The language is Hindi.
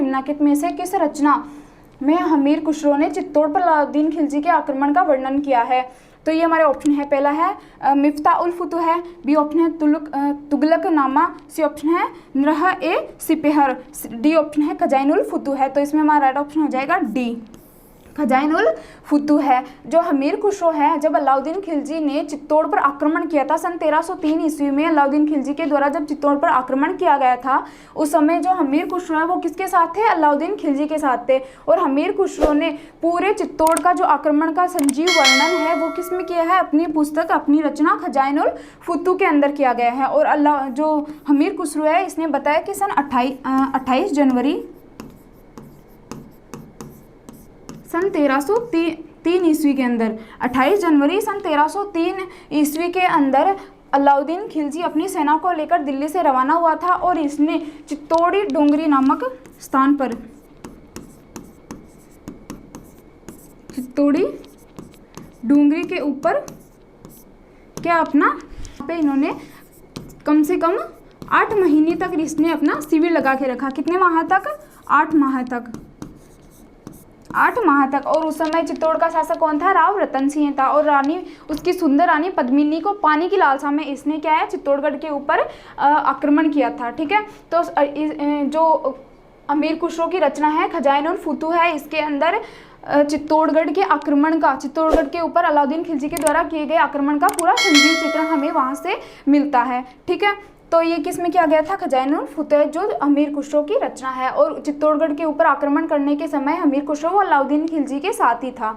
निम्नलिखित में से किस रचना में हमीर खुसरो ने चित्तौड़ पर अलाउद्दीन खिलजी के आक्रमण का वर्णन किया है? तो ये हमारे ऑप्शन है, पहला है मिफ्ताह उल फुतूह है, बी ऑप्शन है तुगलकनामा, सी ऑप्शन है नरह ए सिपहर, डी ऑप्शन है खजाइन उल फुतूह है। तो इसमें हमारा राइट ऑप्शन हो जाएगा डी, खजाइन उल फुतूह है। जो हमीर खुसरो है, जब अलाउद्दीन खिलजी ने चित्तौड़ पर आक्रमण किया था सन 1303 ईस्वी में, अलाउद्दीन खिलजी के द्वारा जब चित्तौड़ पर आक्रमण किया गया था, उस समय जो हमीर खुसरो है वो किसके साथ थे? अलाउद्दीन खिलजी के साथ थे। और हमीर खुसरो ने पूरे चित्तौड़ का जो आक्रमण का संजीव वर्णन है वो किस में किया है? अपनी पुस्तक, अपनी रचना खजाइन उल फुतूह के अंदर किया गया है। और जो हमीर खुसरो है इसने बताया कि सन 28 जनवरी सन 1303 ईस्वी के अंदर, 28 जनवरी सन 1303 ईस्वी के अंदर अलाउद्दीन खिलजी अपनी सेना को लेकर दिल्ली से रवाना हुआ था और इसने चित्तौड़ी डोंगरी नामक स्थान पर, चित्तौड़ी डोंगरी के ऊपर क्या अपना पे इन्होंने कम से कम 8 महीने तक इसने अपना शिविर लगा के रखा। कितने माह तक? 8 माह तक, 8 माह तक। और उस समय चित्तौड़ का शासक कौन था? राव रतन सिंह था। और रानी, उसकी सुंदर रानी पद्मिनी को पानी की लालसा में इसने क्या है? चित्तौड़गढ़ के ऊपर आक्रमण किया था। ठीक है, तो जो अमीर खुसरो की रचना है खजाइन उल फुतूह है, इसके अंदर चित्तौड़गढ़ के आक्रमण का, चित्तौड़गढ़ के ऊपर अलाउद्दीन खिलजी के द्वारा किए गए आक्रमण का पूरा संजीव चित्रण हमें वहाँ से मिलता है। ठीक है, तो ये किस में किया गया था? खजाइन उल फुतूह, जो अमीर खुसरो की रचना है। और चित्तौड़गढ़ के ऊपर आक्रमण करने के समय अमीर खुसरो अलाउद्दीन खिलजी के साथ ही था।